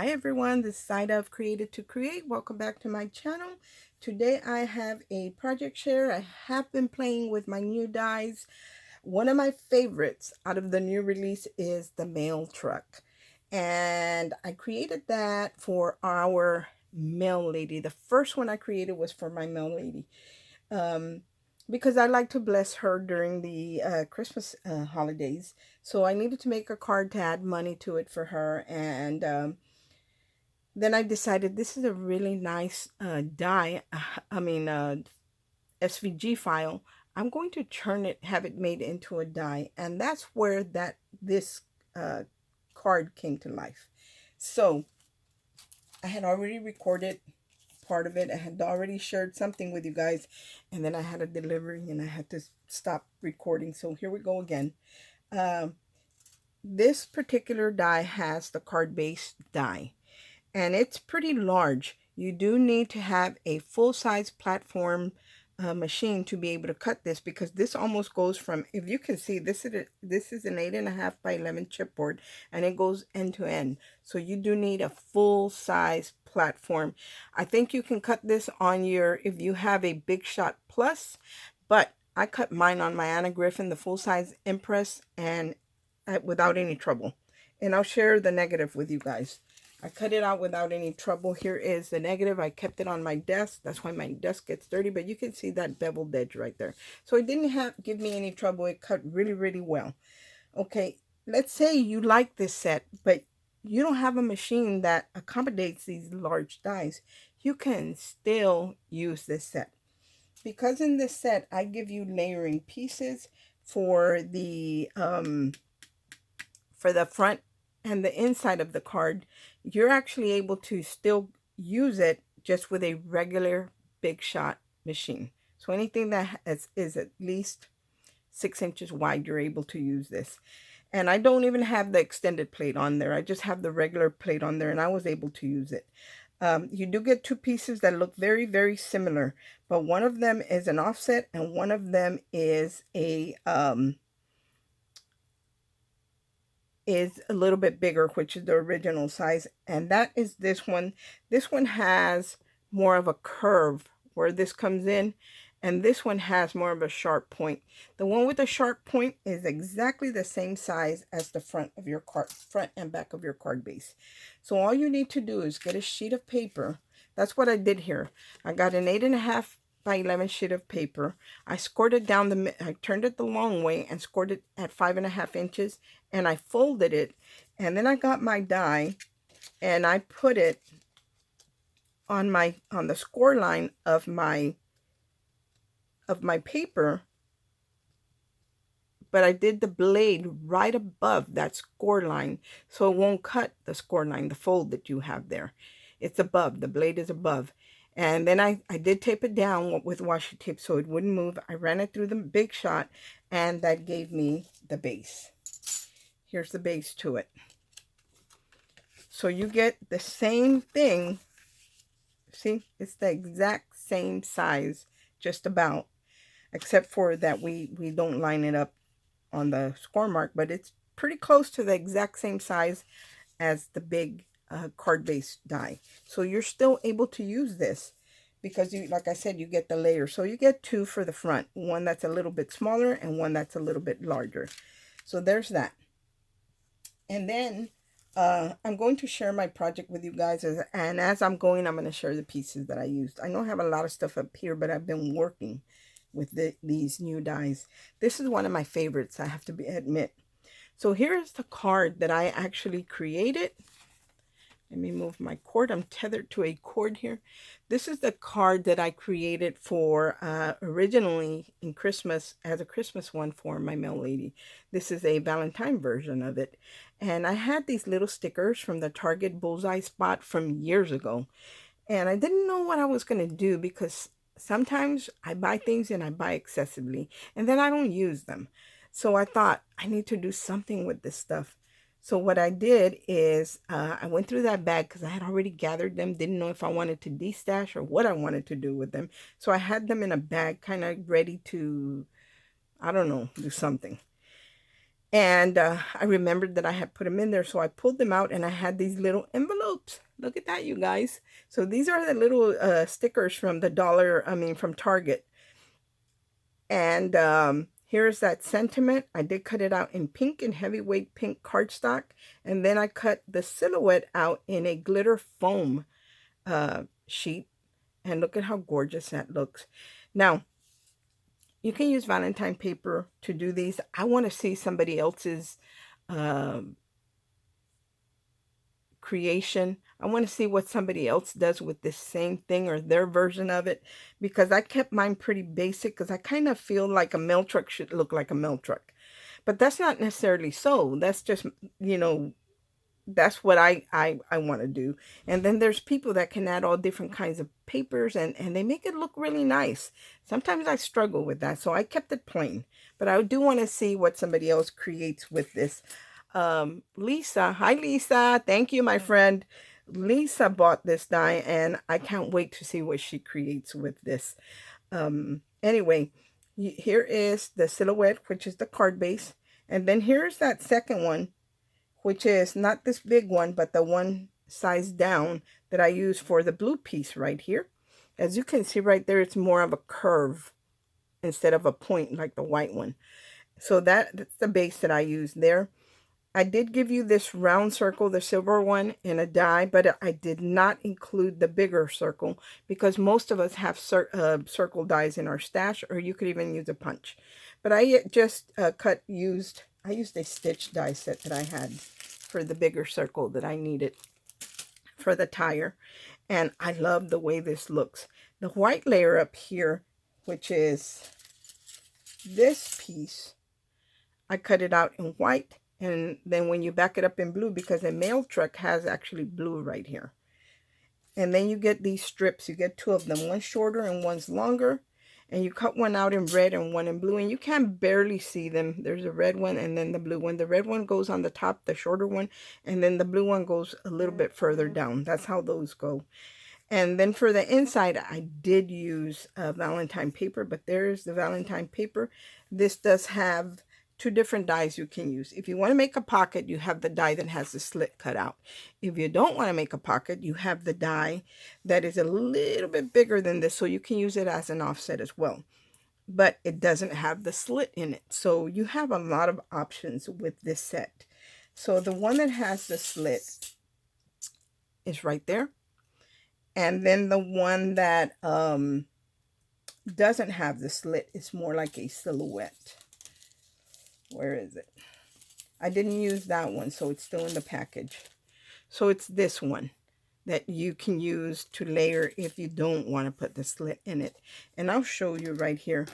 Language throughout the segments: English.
Hi everyone, this is Saida of Created to Create. Welcome back to my channel. Today I have a project share. I have been playing with my new dies. One of my favorites out of the new release is the mail truck. And I created that for our mail lady. The first one I created was for my mail lady. Um, because I like to bless her during the Christmas holidays. So I needed to make a card to add money to it for her. And then I decided this is a really nice die, SVG file. I'm going to turn it, have it made into a die, and that's where this uh, card came to life. So I had already recorded part of it. I had already shared something with you guys, and then I had a delivery, and I had to stop recording. So here we go again. Um, this particular die has the card base die, and it's pretty large. You do need to have a full-size platform machine to be able to cut this, because this almost goes from, if you can see, this is an 8.5 by 11 chipboard, and it goes end to end. So you do need a full-size platform. I think you can cut this on your, if you have a Big Shot Plus, but I cut mine on my Anna Griffin, the full-size Impress, and without any trouble. And I'll share the negative with you guys. I cut it out without any trouble. Here is the negative. I kept it on my desk. That's why my desk gets dirty, but you can see that beveled edge right there. So it didn't give me any trouble. It cut really, really well. Okay, let's say you like this set, but you don't have a machine that accommodates these large dies. You can still use this set. Because in this set, I give you layering pieces for the front and the inside of the card. You're actually able to still use it just with a regular Big Shot machine. So anything that is at least 6 inches wide, you're able to use this. And I don't even have the extended plate on there. I just have the regular plate on there, and I was able to use it. You do get two pieces that look very, very similar, but one of them is an offset and one of them is a little bit bigger, which is the original size, and that is this one. This one has more of a curve where this comes in, and this one has more of a sharp point. The one with the sharp point is exactly the same size as the front of your card, front and back of your card base. So all you need to do is get a sheet of paper. That's what I did here. I got an 8.5 by 11 sheet of paper. I scored it down I turned it the long way and scored it at 5.5 inches, and I folded it, and then I got my die and I put it on the score line of my paper, but I did the blade right above that score line so it won't cut the score line, the fold that you have there. It's above, the blade is above. And then I did tape it down with washi tape so it wouldn't move. I ran it through the Big Shot, and that gave me the base. Here's the base to it. So you get the same thing. See, it's the exact same size, just about, except for that we don't line it up on the score mark, but it's pretty close to the exact same size as the big card base die. So you're still able to use this because, you, like I said, you get the layer. So you get two for the front, one that's a little bit smaller and one that's a little bit larger. So there's that. And then I'm going to share my project with you guys, and as I'm going, I'm going to share the pieces that I used. I know I have a lot of stuff up here, but I've been working with these new dies. This is one of my favorites, I have to admit. So here's the card that I actually created. Let me move my cord. I'm tethered to a cord here. This is the card that I created for originally in Christmas, as a Christmas one for my mail lady. This is a Valentine version of it. And I had these little stickers from the Target Bullseye spot from years ago. And I didn't know what I was going to do, because sometimes I buy things and I buy excessively, and then I don't use them. So I thought, I need to do something with this stuff. So what I did is I went through that bag because I had already gathered them. Didn't know if I wanted to destash or what I wanted to do with them. So I had them in a bag kind of ready to, I don't know, do something. And I remembered that I had put them in there, so I pulled them out and I had these little envelopes. Look at that, you guys. So these are the little stickers from the from Target. And here's that sentiment. I did cut it out in pink and heavyweight pink cardstock. And then I cut the silhouette out in a glitter foam sheet. And look at how gorgeous that looks. Now, you can use Valentine paper to do these. I want to see somebody else's creation. I want to see what somebody else does with this same thing or their version of it, because I kept mine pretty basic because I kind of feel like a mail truck should look like a mail truck. But that's not necessarily so. That's just, you know, that's what I want to do. And then there's people that can add all different kinds of papers and they make it look really nice. Sometimes I struggle with that, so I kept it plain. But I do want to see what somebody else creates with this. Lisa, hi Lisa, thank you, my friend. Lisa bought this die and I can't wait to see what she creates with this. Anyway, here is the silhouette, which is the card base. And then here's that second one, which is not this big one, but the one size down that I use for the blue piece right here. As you can see right there, it's more of a curve instead of a point like the white one. So that's the base that I use there. I did give you this round circle, the silver one, in a die, but I did not include the bigger circle because most of us have circle dies in our stash, or you could even use a punch. But I just used a stitch die set that I had for the bigger circle that I needed for the tire. And I love the way this looks. The white layer up here, which is this piece, I cut it out in white. And then when you back it up in blue, because a mail truck has actually blue right here. And then you get these strips. You get two of them. One's shorter and one's longer. And you cut one out in red and one in blue. And you can barely see them. There's a red one and then the blue one. The red one goes on the top, the shorter one. And then the blue one goes a little bit further down. That's how those go. And then for the inside, I did use Valentine paper. But there's the Valentine paper. This does have two different dies you can use. If you want to make a pocket, you have the die that has the slit cut out. If you don't want to make a pocket, you have the die that is a little bit bigger than this, so you can use it as an offset as well. But it doesn't have the slit in it. So you have a lot of options with this set. So the one that has the slit is right there. And then the one that doesn't have the slit is more like a silhouette. Where is it? I didn't use that one, so it's still in the package. So it's this one that you can use to layer if you don't want to put the slit in it. And I'll show you right here.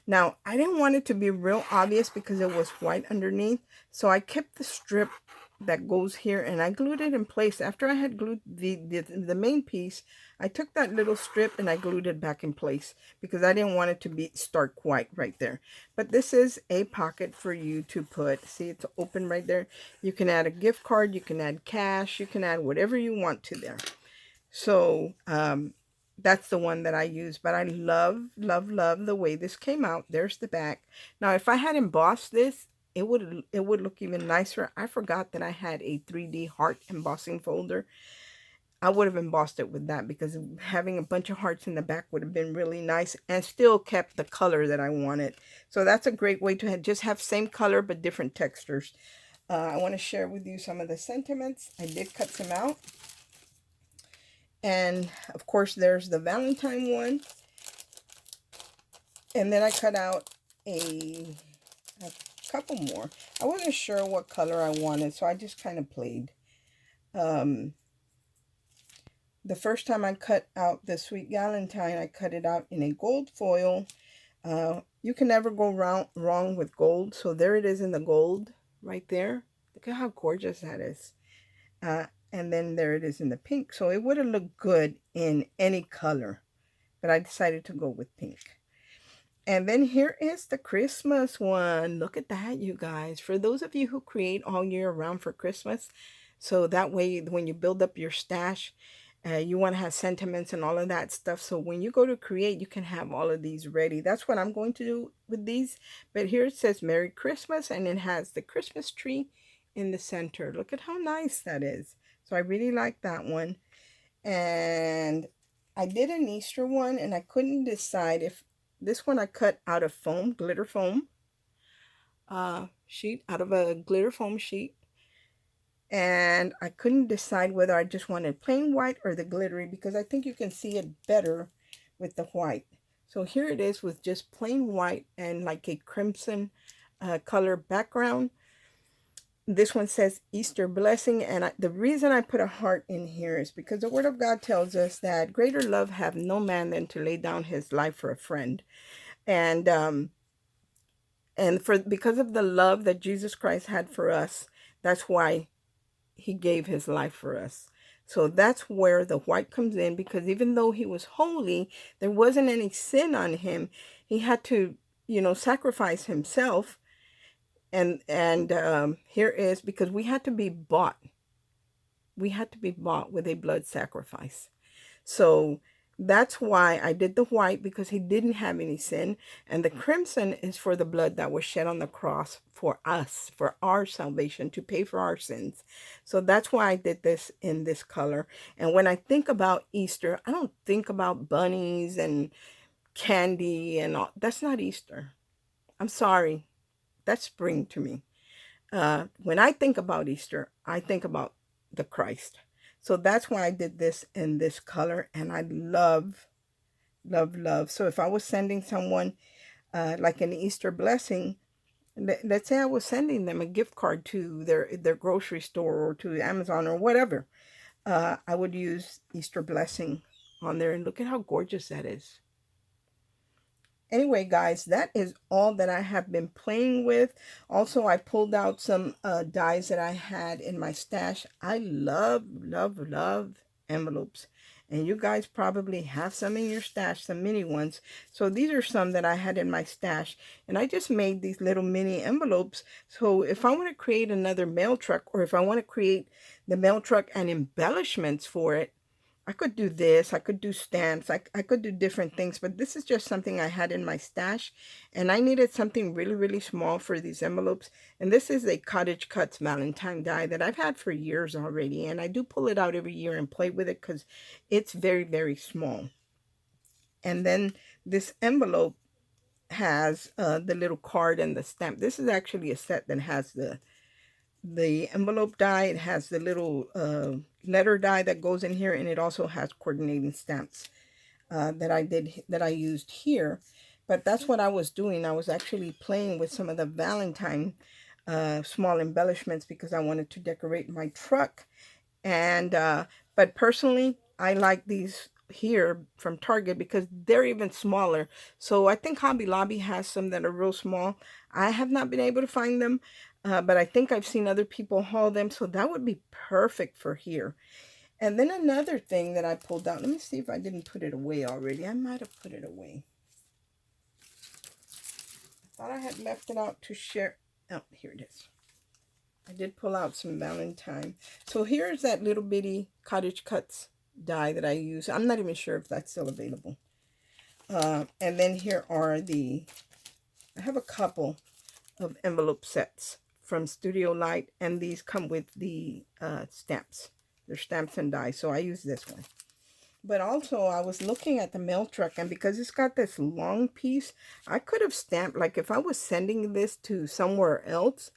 Now, I didn't want it to be real obvious because it was white underneath. So I kept the strip that goes here and I glued it in place. After I had glued the main piece, I took that little strip and I glued it back in place because I didn't want it to be stark white right there. But this is a pocket for you to put. See, it's open right there. You can add a gift card, you can add cash, you can add whatever you want to there. So that's the one that I use. But I love, love, love the way this came out. There's the back. Now, if I had embossed this, it would look even nicer. I forgot that I had a 3D heart embossing folder. I would have embossed it with that because having a bunch of hearts in the back would have been really nice and still kept the color that I wanted. So that's a great way to just have same color but different textures. I want to share with you some of the sentiments. I did cut some out. And of course there's the Valentine one. And then I cut out a couple more. I wasn't sure what color I wanted, so I just kind of played. The first time I cut out the Sweet Galentine, I cut it out in a gold foil. You can never go wrong with gold. So there it is in the gold right there. Look at how gorgeous that is. And then there it is in the pink. So it would have looked good in any color, but I decided to go with pink. And then here is the Christmas one. Look at that, you guys. For those of you who create all year round for Christmas, so that way when you build up your stash, You want to have sentiments and all of that stuff. So when you go to create, you can have all of these ready. That's what I'm going to do with these. But here it says Merry Christmas, and it has the Christmas tree in the center. Look at how nice that is. So I really like that one. And I did an Easter one, and I couldn't decide if this one I cut out of foam, glitter foam sheet, out of a glitter foam sheet. And I couldn't decide whether I just wanted plain white or the glittery, because I think you can see it better with the white. So here it is with just plain white and like a crimson color background. This one says Easter blessing, and the reason I put a heart in here is because the Word of God tells us that greater love have no man than to lay down his life for a friend. And because of the love that Jesus Christ had for us, that's why he gave his life for us. So that's where the white comes in, because even though he was holy, there wasn't any sin on him. He had to, sacrifice himself. And here is, because we had to be bought. We had to be bought with a blood sacrifice. So that's why I did the white, because he didn't have any sin. And the crimson is for the blood that was shed on the cross for us, for our salvation, to pay for our sins. So that's why I did this in this color. And when I think about Easter, I don't think about bunnies and candy and all. That's not Easter. I'm sorry. That's spring to me. When I think about Easter, I think about the Christ. So that's why I did this in this color, and I love, love, love. So if I was sending someone like an Easter blessing, let's say I was sending them a gift card to their grocery store or to Amazon or whatever, I would use Easter blessing on there. And look at how gorgeous that is. Anyway, guys, that is all that I have been playing with. Also, I pulled out some dies that I had in my stash. I love, love, love envelopes. And you guys probably have some in your stash, some mini ones. So these are some that I had in my stash. And I just made these little mini envelopes. So if I want to create another mail truck, or if I want to create the mail truck and embellishments for it, I could do this, I could do stamps, I could do different things, but this is just something I had in my stash, and I needed something really, really small for these envelopes. And this is a Cottage Cuts Valentine die that I've had for years already, and I do pull it out every year and play with it because it's very, very small. And then this envelope has the little card and the stamp. This is actually a set that has the envelope die. It has the little letter die that goes in here, and it also has coordinating stamps that I used here. But that's what I was doing. I was actually playing with some of the Valentine small embellishments because I wanted to decorate my truck. And but personally, I like these here from Target because they're even smaller. So I think Hobby Lobby has some that are real small. I have not been able to find them, but I think I've seen other people haul them. So that would be perfect for here. And then another thing that I pulled out. Let me see if I didn't put it away already. I might have put it away. I thought I had left it out to share. Oh, here it is. I did pull out some Valentine. So here's that little bitty Cottage Cuts die that I use. I'm not even sure if that's still available. And then here are I have a couple of envelope sets from Studio Light, and these come with the stamps. They're stamps and die, so I use this one. But also, I was looking at the mail truck, and because it's got this long piece, I could have stamped, like if I was sending this to somewhere else,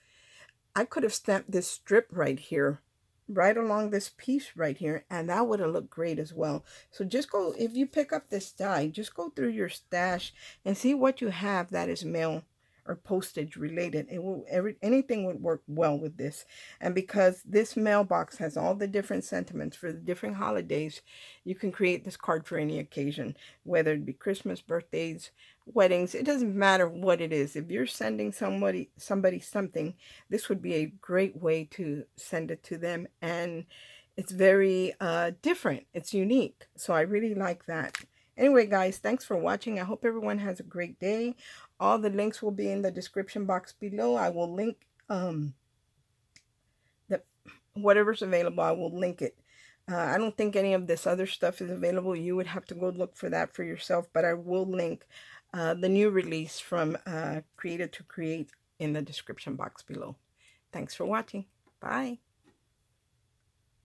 I could have stamped this strip right here, right along this piece right here, and that would have looked great as well. So just go, if you pick up this die, just go through your stash and see what you have that is mail or postage related. It will, anything would work well with this. And because this mailbox has all the different sentiments for the different holidays, you can create this card for any occasion, whether it be Christmas, birthdays, weddings. It doesn't matter what it is. If you're sending somebody something, this would be a great way to send it to them. And it's very different. It's unique. So I really like that. Anyway, guys, thanks for watching. I hope everyone has a great day. All the links will be in the description box below. I will link whatever's available. I will link it I don't think any of this other stuff is available. You would have to go look for that for yourself, but I will link the new release from Created to Create in the description box below. Thanks for watching. Bye.